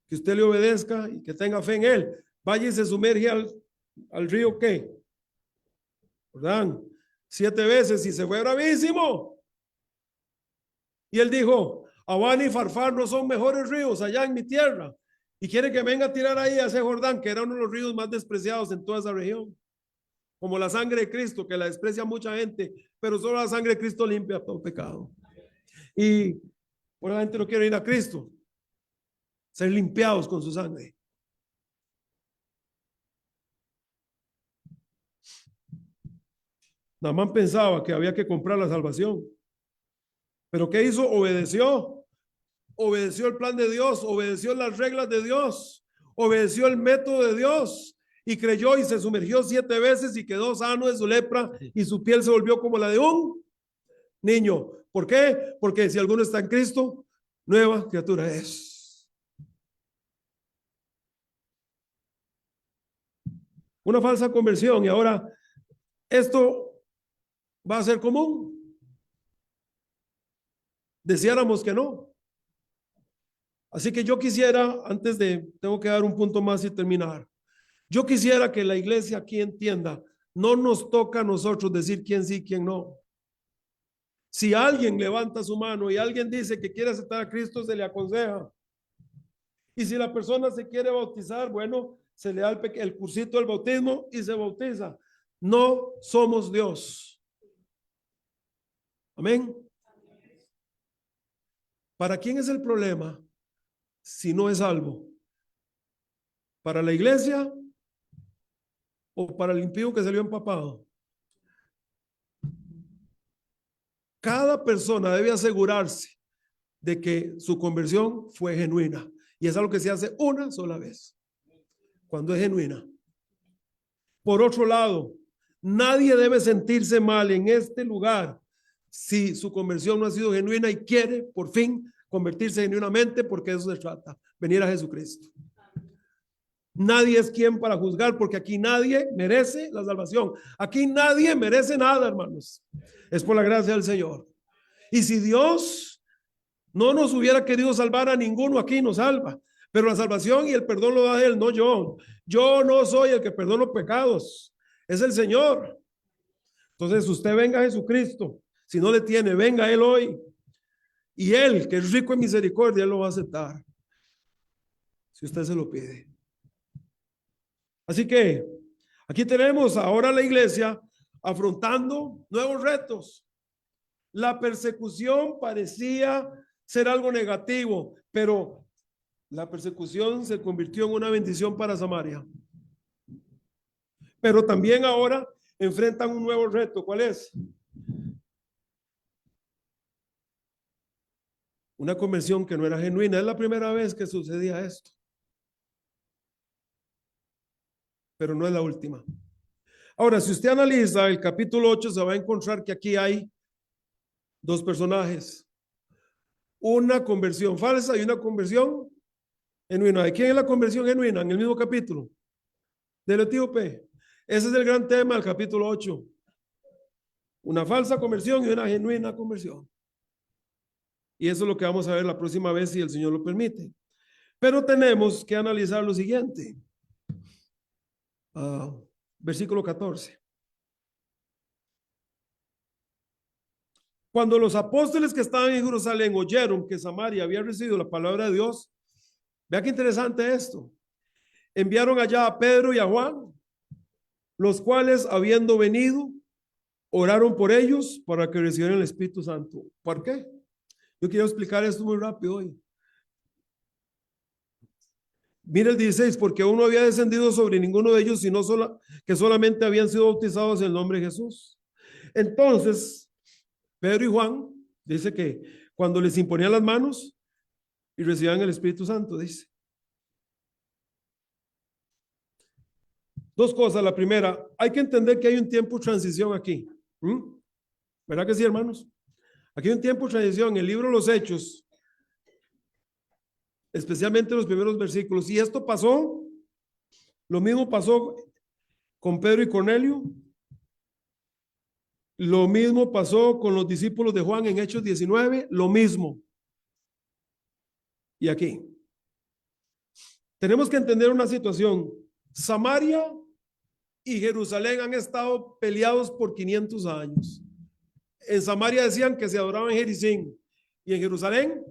que usted le obedezca y que tenga fe en él. Vaya y se sumerge al río, ¿qué? ¿Verdad? 7 veces y se fue bravísimo. Y él dijo, Abán y Farfar no son mejores ríos allá en mi tierra. Y quiere que venga a tirar ahí a ese Jordán, que era uno de los ríos más despreciados en toda esa región. Como la sangre de Cristo, que la desprecia mucha gente, pero solo la sangre de Cristo limpia todo pecado. Y por la gente no quiere ir a Cristo, ser limpiados con su sangre. Naamán pensaba que había que comprar la salvación. Pero ¿qué hizo? Obedeció. Obedeció el plan de Dios, obedeció las reglas de Dios, obedeció el método de Dios y creyó y se sumergió 7 veces y quedó sano de su lepra y su piel se volvió como la de un niño. ¿Por qué? Porque si alguno está en Cristo, nueva criatura es. Una falsa conversión. Y ahora, ¿esto va a ser común? Deseáramos que no. Así que yo quisiera, tengo que dar un punto más y terminar. Yo quisiera que la iglesia aquí entienda, no nos toca a nosotros decir quién sí, quién no. Si alguien levanta su mano y alguien dice que quiere aceptar a Cristo, se le aconseja. Y si la persona se quiere bautizar, bueno, se le da el cursito del bautismo y se bautiza. No somos Dios. Amén. ¿Para quién es el problema si no es salvo? ¿Para la iglesia o para el impío que salió empapado? Cada persona debe asegurarse de que su conversión fue genuina. Y es algo que se hace una sola vez, cuando es genuina. Por otro lado, nadie debe sentirse mal en este lugar si su conversión no ha sido genuina y quiere por fin convertirse genuinamente, porque de eso se trata, venir a Jesucristo. Nadie es quien para juzgar, porque aquí nadie merece la salvación. Aquí nadie merece nada, hermanos. Es por la gracia del Señor. Y si Dios no nos hubiera querido salvar a ninguno, aquí nos salva. Pero la salvación y el perdón lo da Él, no yo. Yo no soy el que perdona los pecados. Es el Señor. Entonces usted venga a Jesucristo. Si no le tiene, venga a Él hoy. Y Él, que es rico en misericordia, Él lo va a aceptar. Si usted se lo pide. Así que aquí tenemos ahora la iglesia afrontando nuevos retos. La persecución parecía ser algo negativo, pero la persecución se convirtió en una bendición para Samaria. Pero también ahora enfrentan un nuevo reto. ¿Cuál es? Una conversión que no era genuina. Es la primera vez que sucedía esto. Pero no es la última. Ahora, si usted analiza el capítulo 8, se va a encontrar que aquí hay dos personajes. Una conversión falsa y una conversión genuina. ¿De quién es la conversión genuina? En el mismo capítulo. Del etíope. Ese es el gran tema del capítulo 8. Una falsa conversión y una genuina conversión. Y eso es lo que vamos a ver la próxima vez, si el Señor lo permite. Pero tenemos que analizar lo siguiente. Versículo 14. Cuando los apóstoles que estaban en Jerusalén oyeron que Samaria había recibido la palabra de Dios, vea qué interesante esto. Enviaron allá a Pedro y a Juan, los cuales, habiendo venido, oraron por ellos para que recibieran el Espíritu Santo. ¿Por qué? Yo quiero explicar esto muy rápido hoy. Mira el 16, porque aún no había descendido sobre ninguno de ellos, sino que solamente habían sido bautizados en el nombre de Jesús. Entonces, Pedro y Juan, dice que cuando les imponían las manos y recibían el Espíritu Santo, dice. Dos cosas. La primera, hay que entender que hay un tiempo de transición aquí. ¿Verdad que sí, hermanos? Aquí hay un tiempo de transición. En el libro de los Hechos, especialmente los primeros versículos. Y esto pasó, lo mismo pasó con Pedro y Cornelio. Lo mismo pasó con los discípulos de Juan en Hechos 19, lo mismo. Y aquí. Tenemos que entender una situación. Samaria y Jerusalén han estado peleados por 500 años. En Samaria decían que se adoraban en Jericín. Y en Jerusalén,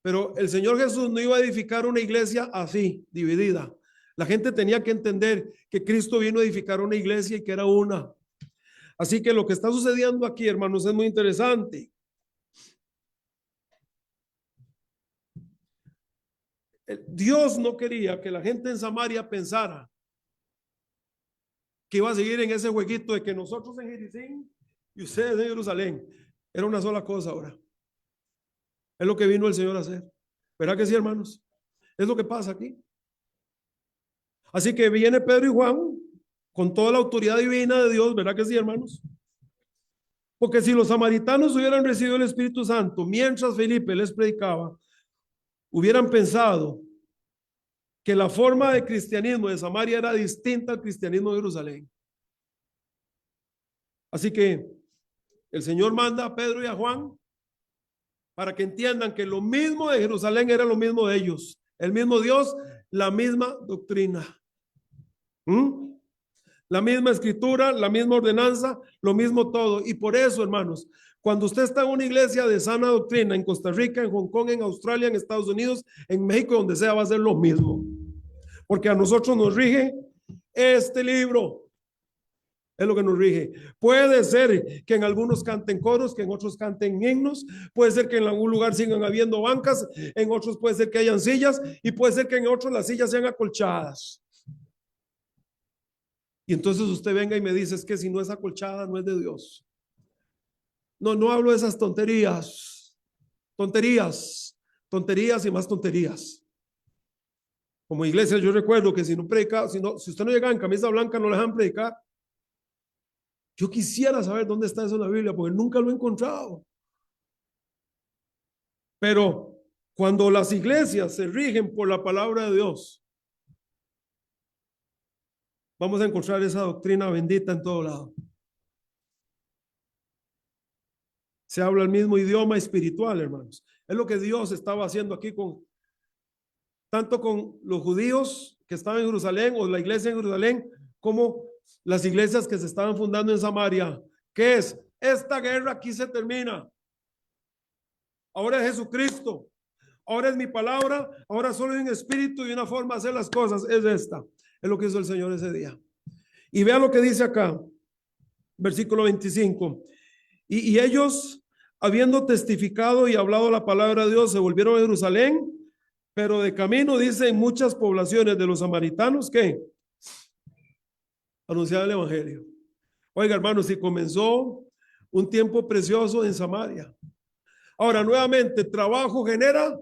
Pero el Señor Jesús no iba a edificar una iglesia así, dividida. La gente tenía que entender que Cristo vino a edificar una iglesia y que era una. Así que lo que está sucediendo aquí, hermanos, es muy interesante. Dios no quería que la gente en Samaria pensara que iba a seguir en ese jueguito de que nosotros en Jericín y ustedes en Jerusalén. Era una sola cosa ahora. Es lo que vino el Señor a hacer. ¿Verdad que sí, hermanos? Es lo que pasa aquí. Así que viene Pedro y Juan con toda la autoridad divina de Dios. ¿Verdad que sí, hermanos? Porque si los samaritanos hubieran recibido el Espíritu Santo mientras Felipe les predicaba, hubieran pensado que la forma de cristianismo de Samaria era distinta al cristianismo de Jerusalén. Así que el Señor manda a Pedro y a Juan para que entiendan que lo mismo de Jerusalén era lo mismo de ellos. El mismo Dios, la misma doctrina. La misma escritura, la misma ordenanza, lo mismo todo. Y por eso, hermanos, cuando usted está en una iglesia de sana doctrina en Costa Rica, en Hong Kong, en Australia, en Estados Unidos, en México, donde sea, va a ser lo mismo. Porque a nosotros nos rige este libro. Es lo que nos rige. Puede ser que en algunos canten coros, que en otros canten himnos, puede ser que en algún lugar sigan habiendo bancas, en otros puede ser que hayan sillas y puede ser que en otros las sillas sean acolchadas. Y entonces usted venga y me dice, es que si no es acolchada, no es de Dios. No, no hablo de esas tonterías, tonterías y más tonterías. Como iglesia yo recuerdo que si no predica, si usted no llega en camisa blanca no le dejan predicar. Yo quisiera saber dónde está eso en la Biblia, porque nunca lo he encontrado. Pero cuando las iglesias se rigen por la palabra de Dios, vamos a encontrar esa doctrina bendita en todo lado. Se habla el mismo idioma espiritual, hermanos. Es lo que Dios estaba haciendo aquí tanto con los judíos que estaban en Jerusalén o la iglesia en Jerusalén, como las iglesias que se estaban fundando en Samaria. ¿Qué es? Esta guerra aquí se termina. Ahora es Jesucristo. Ahora es mi palabra. Ahora solo hay un espíritu y una forma de hacer las cosas. Es esta. Es lo que hizo el Señor ese día. Y vea lo que dice acá. Versículo 25. Y ellos, habiendo testificado y hablado la palabra de Dios, se volvieron a Jerusalén, pero de camino, dice, en muchas poblaciones de los samaritanos, ¿qué? Anunciar el evangelio. Oiga, hermanos, si comenzó un tiempo precioso en Samaria. Ahora, nuevamente, trabajo genera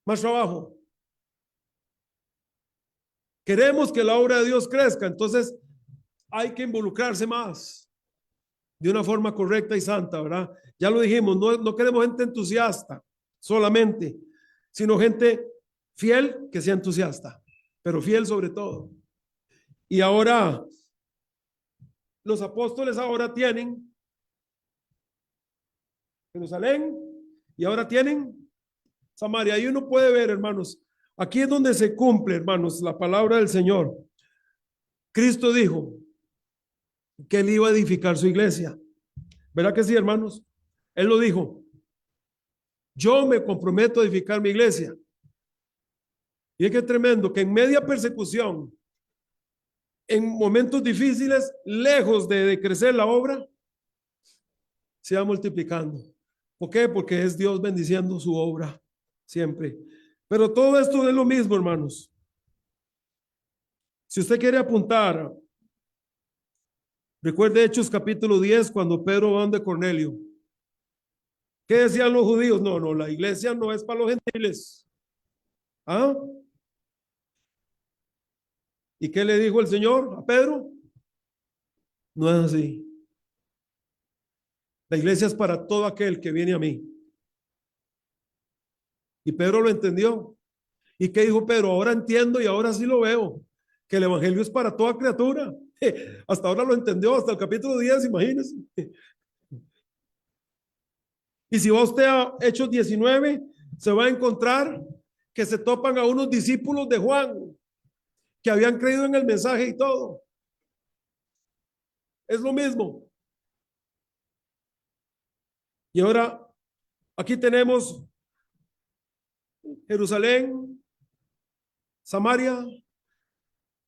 más trabajo. Queremos que la obra de Dios crezca, entonces hay que involucrarse más de una forma correcta y santa, ¿verdad? Ya lo dijimos, no queremos gente entusiasta solamente, sino gente fiel que sea entusiasta, pero fiel sobre todo. Y ahora, los apóstoles ahora tienen Jerusalén y ahora tienen Samaria. Y uno puede ver, hermanos, aquí es donde se cumple, hermanos, la palabra del Señor. Cristo dijo que él iba a edificar su iglesia. ¿Verdad que sí, hermanos? Él lo dijo. Yo me comprometo a edificar mi iglesia. Y es que es tremendo que en media persecución, en momentos difíciles, lejos de crecer la obra, se va multiplicando. ¿Por qué? Porque es Dios bendiciendo su obra siempre. Pero todo esto es lo mismo, hermanos. Si usted quiere apuntar, recuerde Hechos capítulo 10, cuando Pedro va donde Cornelio. ¿Qué decían los judíos? No, la iglesia no es para los gentiles. ¿Ah? ¿Y qué le dijo el Señor a Pedro? No es así. La iglesia es para todo aquel que viene a mí. Y Pedro lo entendió. ¿Y qué dijo Pedro? Ahora entiendo y ahora sí lo veo. Que el evangelio es para toda criatura. Hasta ahora lo entendió, hasta el capítulo 10, imagínense. Y si va usted a Hechos 19, se va a encontrar que se topan a unos discípulos de Juan que habían creído en el mensaje y todo. Es lo mismo. Y ahora aquí tenemos Jerusalén, Samaria,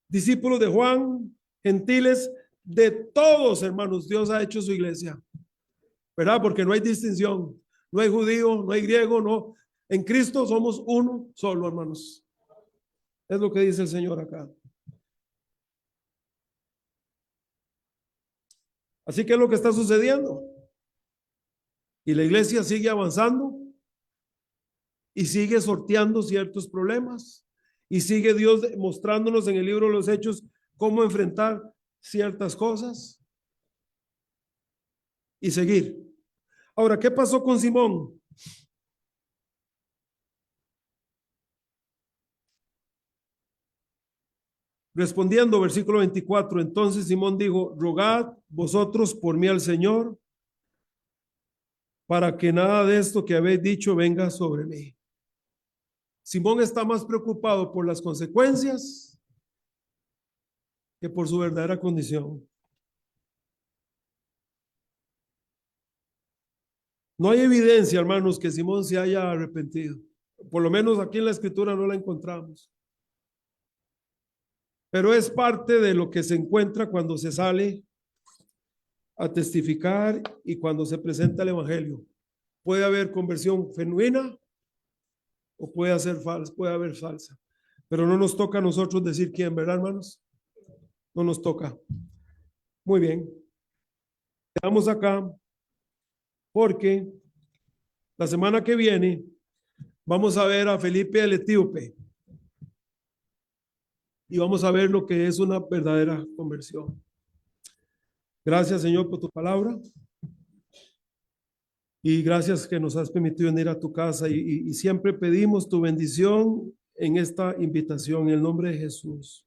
discípulos de Juan, gentiles, de todos, hermanos, Dios ha hecho su iglesia, ¿verdad? Porque no hay distinción, no hay judío, no hay griego, no. En Cristo somos uno solo, hermanos. Es lo que dice el Señor acá. Así que es lo que está sucediendo. Y la iglesia sigue avanzando y sigue sorteando ciertos problemas y sigue Dios mostrándonos en el libro de los Hechos cómo enfrentar ciertas cosas y seguir. Ahora, ¿qué pasó con Simón? Respondiendo, versículo 24, entonces Simón dijo, rogad vosotros por mí al Señor, para que nada de esto que habéis dicho venga sobre mí. Simón está más preocupado por las consecuencias que por su verdadera condición. No hay evidencia, hermanos, que Simón se haya arrepentido. Por lo menos aquí en la escritura no la encontramos. Pero es parte de lo que se encuentra cuando se sale a testificar y cuando se presenta el evangelio. Puede haber conversión genuina o puede haber falsa. Pero no nos toca a nosotros decir quién, ¿verdad, hermanos? No nos toca. Muy bien. Quedamos acá porque la semana que viene vamos a ver a Felipe el Etíope y vamos a ver lo que es una verdadera conversión. Gracias, Señor, por tu palabra. Y gracias que nos has permitido venir a tu casa y siempre pedimos tu bendición en esta invitación en el nombre de Jesús.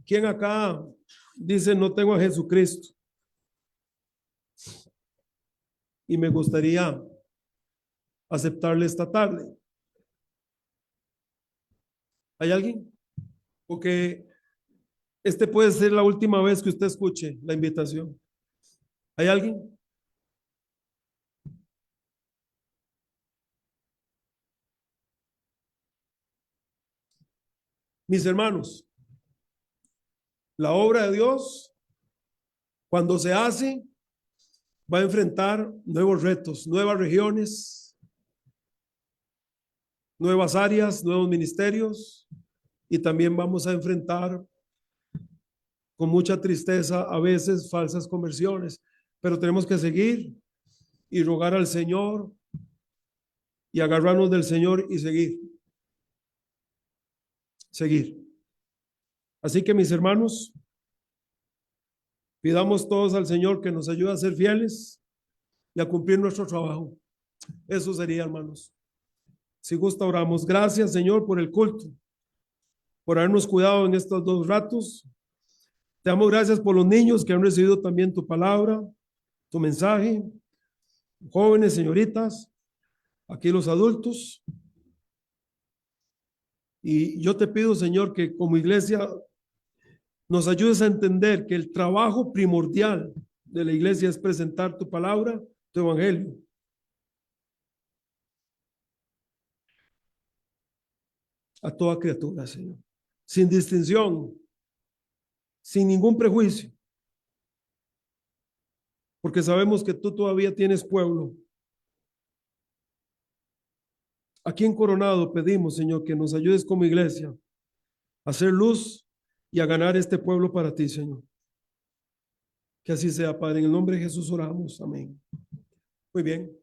¿Quién acá dice no tengo a Jesucristo? Y me gustaría aceptarle esta tarde. ¿Hay alguien? Porque este puede ser la última vez que usted escuche la invitación. ¿Hay alguien? Mis hermanos, la obra de Dios, cuando se hace, va a enfrentar nuevos retos, nuevas regiones, nuevas áreas, nuevos ministerios, y también vamos a enfrentar con mucha tristeza a veces falsas conversiones, pero tenemos que seguir y rogar al Señor y agarrarnos del Señor y seguir. Seguir. Así que mis hermanos, pidamos todos al Señor que nos ayude a ser fieles y a cumplir nuestro trabajo. Eso sería, hermanos. Si gusta, oramos. Gracias, Señor, por el culto, por habernos cuidado en estos 2 ratos. Te damos gracias por los niños que han recibido también tu palabra, tu mensaje. Jóvenes, señoritas, aquí los adultos. Y yo te pido, Señor, que como iglesia nos ayudes a entender que el trabajo primordial de la iglesia es presentar tu palabra, tu evangelio. A toda criatura, Señor. Sin distinción, sin ningún prejuicio. Porque sabemos que tú todavía tienes pueblo. Aquí en Coronado pedimos, Señor, que nos ayudes como iglesia a hacer luz y a ganar este pueblo para ti, Señor. Que así sea, Padre. En el nombre de Jesús oramos. Amén. Muy bien.